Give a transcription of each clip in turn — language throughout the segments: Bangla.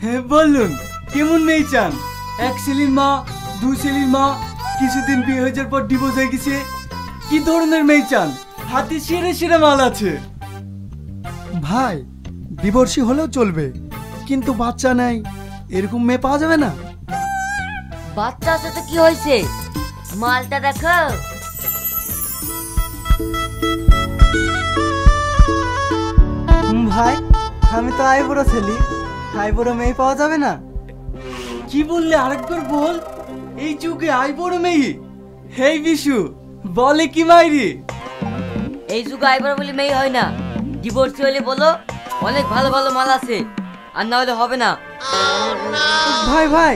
হ্যাঁ বলুন, কেমন মেয়ে চান? এক ছেলের মা, দুই ছেলের মা, কিছুদিন বিয়ে হয়ে যাওয়ার পর ডিভোর্স হয়ে গেছে। কি ধরনের মেয়ে চান? হাতে সেরে সেরে মাল আছে। ভাই, ডিভোর্সি হলেও চলবে, কিন্তু বাচ্চা নেই, এরকম মেয়ে পাওয়া যাবে না? বাচ্চা আছে তো কি হয়েছে, মালটা দেখো। ভাই, আমি তো আইবুড়ো ছেলে, আইবুড়ো মেয়ে পাওয়া যাবে না? কি বললে আরেকবার বল। এই যুগে আইবুড়ো মেয়ে? হেই বিশু, বলে কি মাইরি? এই যুগে আইবার বলে মেয়ে হয় না, ডিভোর্স হলে বলো অনেক ভালো ভালো মাল আছে, আর না হলে হবে না। ভাই ভাই,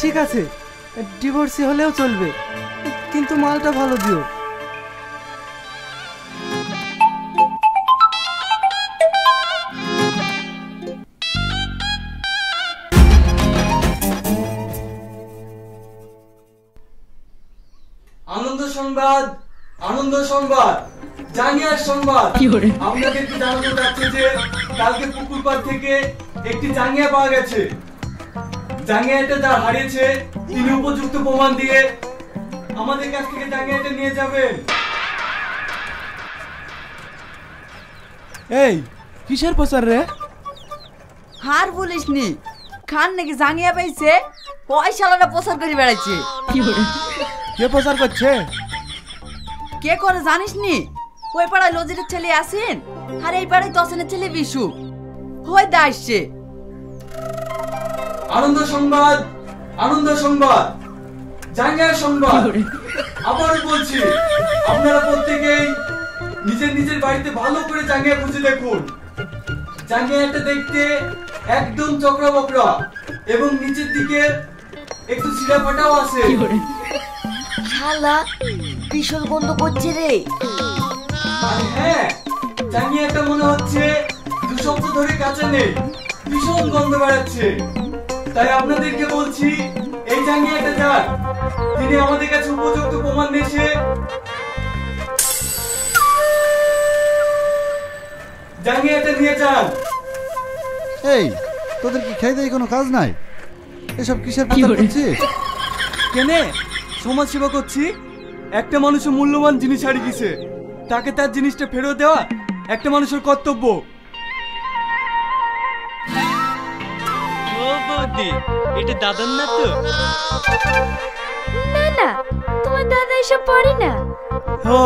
ঠিক আছে, ডিভোর্সি হলেও চলবে, কিন্তু মালটা ভালো দিও। আনন্দ সংবাদ, আনন্দ সংবাদ, জাঙ্গিয়ার সংবাদ। আপনাদেরকে জানাতে চাচ্ছি যে কালকে পুকুর পাড় থেকে একটি জাঙ্গিয়া পাওয়া গেছে। জাঙ্গিয়াটা যার হারিয়েছে তিনি উপযুক্ত প্রমাণ দিয়ে আমাদের কাছ থেকে জাঙ্গিয়াটা নিয়ে যাবেন। এই কিসের প্রচার রে? হার বলিস নি, খান নাকি জাঙ্গিয়া পাইছে, পয়সালাটা প্রচার করে বেড়াচ্ছে। কে প্রচার করছে? কে করে জানিস নি? ওই পাড়ায় লজিরের ছেলে আসেন, আর এই পাড়ায় দশনের ছেলে বিশু হয় দা আসছে। আনন্দ সংবাদ, আনন্দ সংবাদ, জাঙ্গিয়ার সংবাদ। আবারও বলছি, আপনারা প্রত্যেকেই নিজের নিজের বাড়িতে ভালো করে জাঙ্গিয়া খুঁজে দেখুন। জাঙ্গিয়াটা দেখতে একদম চকরা বকরা এবং নিচের দিকে একটু ছিঁড়া ফাটাও আছে। শালা ভীষণ গন্ধ করছে রে। আর হ্যাঁ, জাঙ্গিয়াটা মনে হচ্ছে 2 সপ্তাহ ধরে কাঁচা নেই, ভীষণ গন্ধ বেড়াচ্ছে। তাই আপনাদেরকে বলছি, এই জাঙ্গিয়াটা যার, তিনি আমাদের কাছে উপযুক্ত প্রমাণ এসে জাঙ্গিয়াটা নিয়ে যান। এই, তোদের কি খেয়ে দেয় কোনো কাজ নাই? এসব কিসের প্রচার করছিস? কেনে সমাজ সেবা করছি। একটা মানুষের মূল্যবান জিনিস হারিয়ে গেছে, তাকে তার জিনিসটা ফেরত দেওয়া একটা মানুষের কর্তব্য। ও বৌদি, এটা দাদার না তো? না না, তোমার দাদা এসব পড়ে না। হো,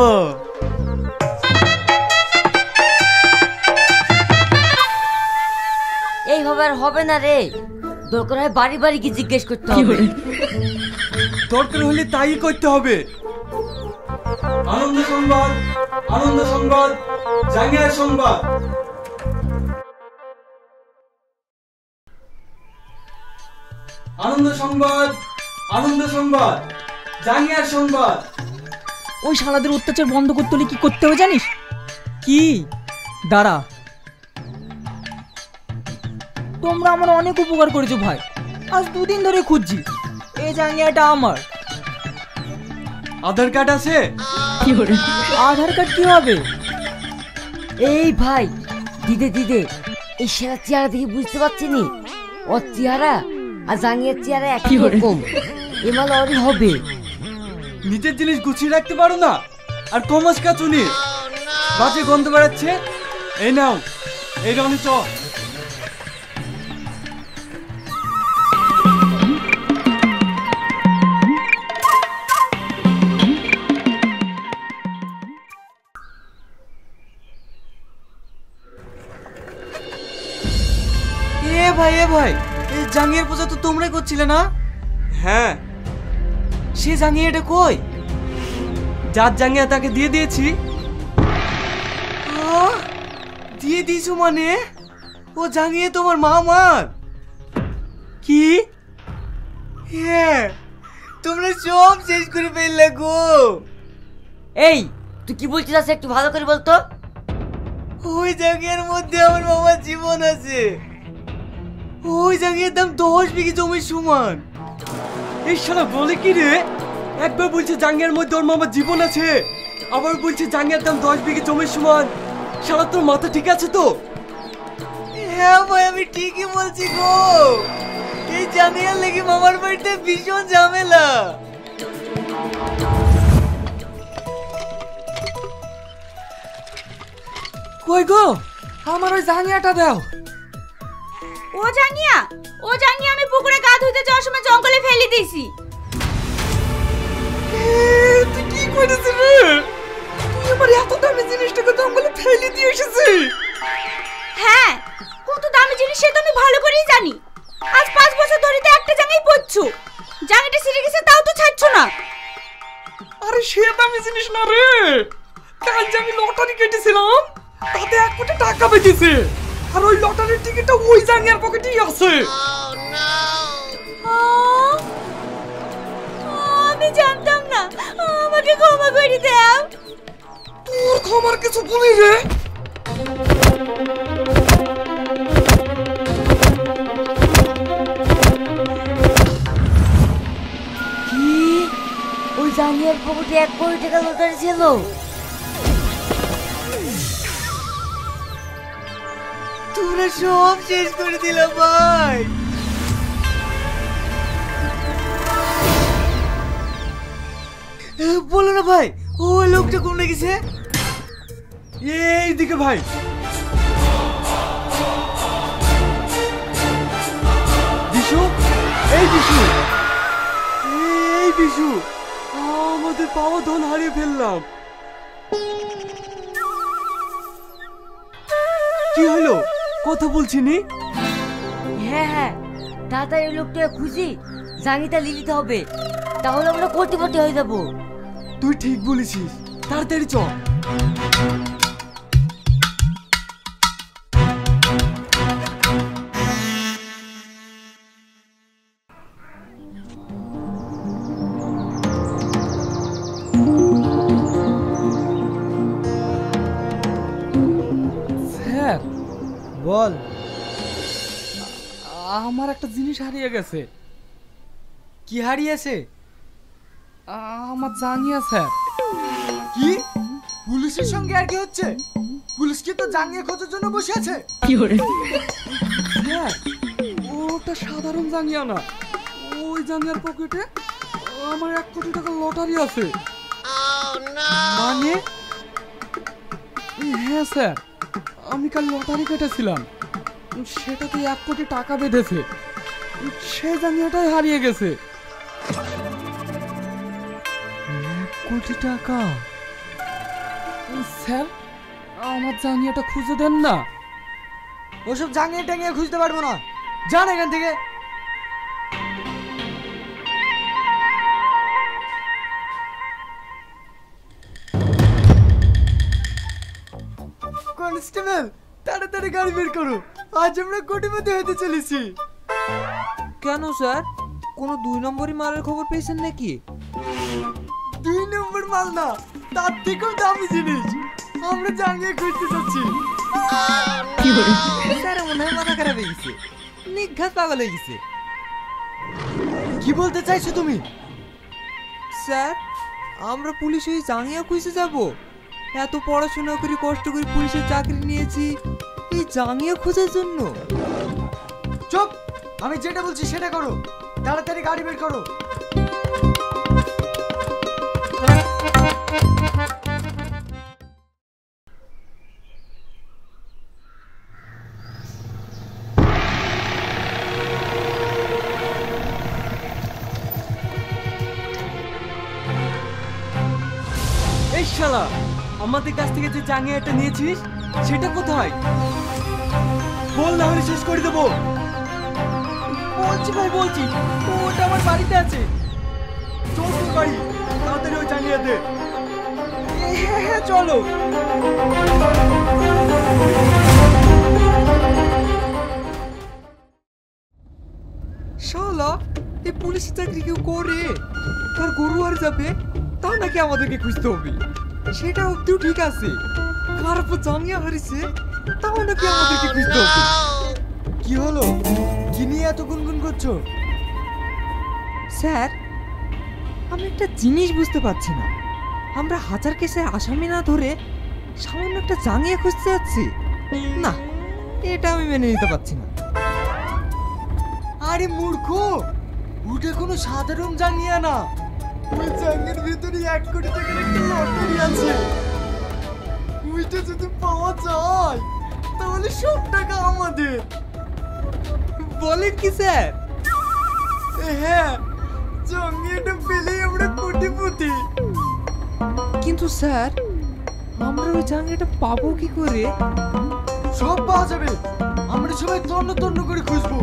এইভাবে আর হবে না রে, দরকার হয় বাড়ি বাড়ি কি জিজ্ঞেস করতে হবে। দরকার হলে তাই করতে হবে। আনন্দ সংবাদ, আনন্দ সংবাদ, জাঙ্গিয়ার সংবাদ। আনন্দ সংবাদ, আনন্দ সংবাদ, জাঙ্গিয়ার সংবাদ। ওই শালাদের অত্যাচার বন্ধ করতে হলে কি করতে হবে জানিস? কি? দাঁড়া, তোমরা আমার অনেক উপকার করেছো ভাই, আজ 2 দিন ধরে খুঁজছি। এই জাঙ্গিয়াটা আমার। আধার কার্ড আছে? আধার কার্ড কি হবে? এই ভাই, দিদে দিদে, এই সেরা চেহারা দেখে বুঝতে পারছি নি ওর চেহারা আর জাঙ্গিয়ার চেহারা একই রকম। এমাল ওরই হবে। নিজের জিনিস গুছিয়ে রাখতে পারো না, আর কমাস কাচুনি, বাজে গন্ধ বেড়াচ্ছে। এই নাও, এই রনি চ। এ ভাই, এই জাঙ্গিয়ার পূজা তো তোমরাই করছিলে না? হ্যাঁ। সে জাঙ্গিয়াটা কই? যার জাঙ্গিয়া তাকে দিয়ে দিয়েছি। দিয়ে দিয়েছো মানে? ও জাঙ্গিয়া তোমার মামার? কি? হ্যাঁ, তোমরা সব শেষ করে ফেললে গো। এই তুই কি বলছিস আছে একটু ভালো করে বলতো। ওই জাঙ্গিয়ার মধ্যে আমার মামার জীবন আছে। ওই জাঙ্গিয়ার দাম 10 বিঘি জমির সমান। এই শালা বলে কি রে? একবার বলছে জাঙ্গিয়ার মধ্যে ওর মামার জীবন আছে, আবার বলছে জাঙ্গিয়ার দাম 10 বিঘি জমির সমান। শালা তোর মাথা ঠিক আছে তো? হ্যাঁ ভাই, আমি আমি ঠিকই বলছি গো, এই জানিয়ার লেগে মামার বাড়িতে ভীষণ ঝামেলা। কই গো, আমার ওই জাঙ্গিয়াটা দাও। ও জাঙ্গিয়া আমি পুকুরে গা ধুইতে যাওয়ার সময় জঙ্গলে ফেলে দিয়েছি। তুই কি করেছিস রে? তুই আমার এত দামি জিনিসটাকে জঙ্গলে ফেলে দিয়ে এসেছিস? হ্যাঁ, কত দামি জিনিস সে তো আমি ভালো করেই জানি। আজ 5 বছর ধরে তো একটা জাঙ্গিয়াই পরছো, জাঙ্গিয়াটা ছিঁড়ে গেছে তাও তো ছাড়ছো না। আরে সে দামি জিনিস না রে, কাল যে আমি লটারি কেটেছিলাম তাতে 1 কোটি টাকা বেঁচেছে, আর ওই লটারির টিকিটটা ওই জাঙ্গিয়ার পকেটেই আছে। আমি জানতাম না, আমাকে ক্ষমা করে দাও। তোর ক্ষমার কিছু বলি রে। কি ওই জাঙ্গিয়ার পকেটে 1 কোটি টাকা লটারি ছিল? তোরা সব শেষ করে দিলাম ভাই। বলো না ভাই, ওই লোকটা কোনে গেছে? এইদিকে ভাই। বিশু, এই বিশু, এই বিশু, আমাদের পাওয়া ধন হারিয়ে ফেললাম। কি হলো, কথা বলছিনি? হ্যাঁ, তাড়াতাড়ি ওই লোকটা খুঁজি, জাঙ্গিটা নিয়ে নিতে হবে, তাহলে আমরা কোটিপতি হয়ে যাবো। তুই ঠিক বলেছিস, তাড়াতাড়ি চল। স্যার, বল। আমার একটা জিনিস হারিয়ে গেছে। কি হারিয়েছে? আমার জাঙ্গিয়া স্যার। কি পুলিশের সঙ্গে আর কি হচ্ছে? পুলিশ কি তো জাঙ্গিয়া খোঁজার জন্য বসে আছে? স্যার, ওটা সাধারণ জাঙ্গিয়া না, ওই জাঙ্গিয়ার পকেটে আমার 1 কোটি টাকার লটারি আছে। মানে? হ্যাঁ স্যার, আমি কাল লটারি কেটেছিলাম, সেটাতে 1 কোটি টাকা বেঁধেছে, সে জাঙ্গিয়াটাই হারিয়ে গেছে। 1 কোটি টাকা? স্যার, আমার জাঙ্গিয়াটা খুঁজে দেন না। ওসব জাঙ্গিয়া টাঙ্গিয়া খুঁজতে পারবো না, যান এখান থেকে। কনস্টেবল, তাড়াতাড়ি গাড়ি বের করো, আজ আমরা কোটিপতি হতে চলেছি। কেন স্যার, কোনো 2 নম্বরই মালের খবর পেয়েছেন নাকি? 2 নম্বর মাল না, তার থেকেও দামি জিনিস আমরা জাঙ্গিয়া খুঁজতে যাচ্ছি। স্যার মনে হয় মাথা খারাপ হয়ে গেছে, নিঘাত পাগল হয়ে গেছে। কি বলতে চাইছো তুমি? স্যার, আমরা পুলিশ হয়ে জাঙ্গিয়া খুঁজতে যাব? এত পড়াশোনা করে কষ্ট করে পুলিশের চাকরি নিয়েছি এই জাঙ্গিয়া খোঁজার জন্য? চুপ, আমি যেটা বলছি সেটা করো, তাড়াতাড়ি গাড়ি বের করো। এই শালা, আমাদের কাছ থেকে যে জাঙ্গিয়াটা নিয়েছিস সেটা কোথায়? বল, না হলে শেষ করে দেবো। বলছি ভাই, বলছি, ওটা আমার বাড়িতে আছে। চল তোর বাড়ি, তাড়াতাড়ি ওই জাঙ্গিয়া দে। হ্যাঁ চলো। শালা, এই পুলিশের চাকরি কেউ করে? তার গরু আর যাবে, তাও নাকি আমাদেরকে খুঁজতে হবে? সেটা অব্দিও ঠিক আছে, কার উপর জাঙ্গিয়া হারিয়েছে তাও নাকি আমাদেরকে খুঁজতে হবে। কি হলো, কি নিয়ে এত গুনগুন করছো? স্যার, আমি একটা জিনিস বুঝতে পারছি না, আমরা হাজার কেসে আসামি না ধরে সামান্য একটা জাঙ্গিয়া খুঁজতে যাচ্ছি। না, এটা আমি মেনে নিতে পারছি না। আরে মূর্খ, ওটা কোনো সাধারণ জাঙ্গিয়া না, ওই জাঙ্গিয়ার ভিতরে 1 কোটি টাকার একটা লটারি আছে। ওইটা যদি পাওয়া যায় তাহলে সব টাকা আমাদের। বলেন কি স্যার? হ্যাঁ, জাঙ্গিয়াটা পেলেই আমরা কোটিপতি। কিন্তু স্যার, আমরা ওই জাঙ্গিয়াটা পাবো কি করে? সব পাওয়া যাবে, আমরা সবাই তন্ন তন্ন করে খুঁজবো,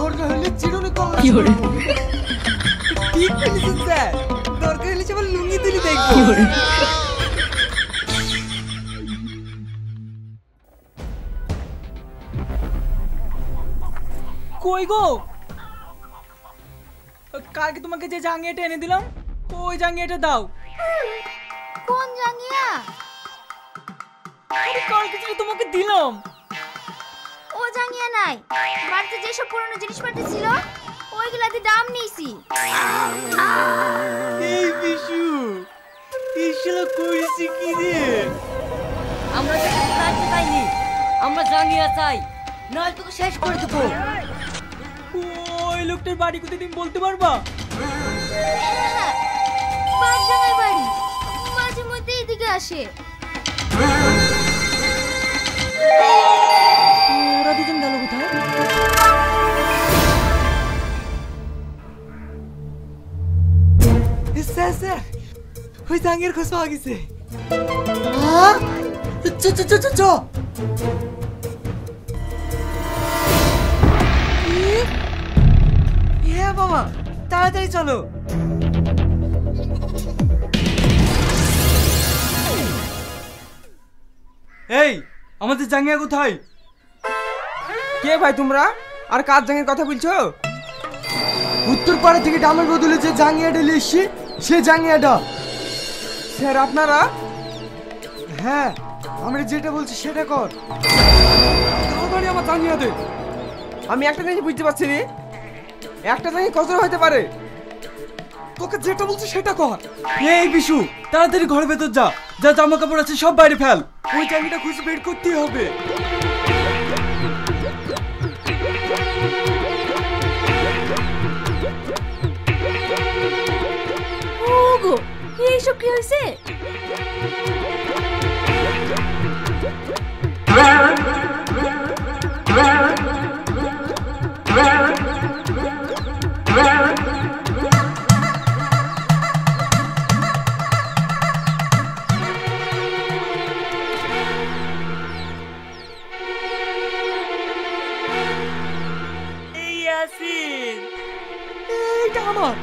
দরকার হলে চিরুনি তল্লাশি করবো। ঠিক বলেছেন স্যার, দরকার হলে সবার লুঙ্গি তুলি দেখবো। কই গো, কালকে তোমাকে যে জাঙ্গিয়াটা এনে দিলাম ওই জাঙ্গিয়াটা দাও। কোন জাঙ্গিয়া? আরে কালকে যে তোমাকে দিলাম। ও জাঙ্গিয়া নাই, বাড়িতে যেসব পুরনো জিনিসপত্র ছিল ওইগুলাতে দাম নিয়েছি। এই বিশু, ইশলা কইছি কি রে? আমরা তোকে কাটতে চাইনি, আমরা জাঙ্গিয়া চাই, নয় তোকে শেষ করে দেবো। ওই লোকটার বাড়ি কোথায় তুমি বলতে পারবা? হ্যাঁ, বাগডাঙ্গার বাড়ি, মাঝে মধ্যে এদিকে আসে। ওরা দুজন গেল কোথায়? স্যার স্যার, ওই জাঙ্গিয়ার খোঁজ পাওয়া গেছে। চ হ্যাঁ বাবা, তাড়াতাড়ি চলো। এই, আমাদের জাঙ্গিয়া কোথায়? কে ভাই তোমরা, আর কার জাঙ্গিয়ার কথা বলছো? উত্তরপাড়া থেকে ডামের বদলে যে জাঙ্গিয়াটা নিয়ে এসছি, সে জাঙ্গিয়াটা। স্যার আপনারা? হ্যাঁ, আমরা যেটা বলছি সেটা কর। তাড়াতাড়ি আমার জাঙ্গিয়া দে। আমি একটা জিনিস বুঝতে পারছি রে, একটা জাঙ্গিয়া কত হতে পারে? তোকে যেটা বলছি সেটা কর। এই বিশু, তাড়াতাড়ি ঘরের ভেতর যা, যা জামা কাপড় আছে সব বাইরে ফেল। ওই জাঙ্গিয়াটা খুঁজে বের করতেই হবে। ওগো, এইসব কি হয়েছে? এইটা আমার।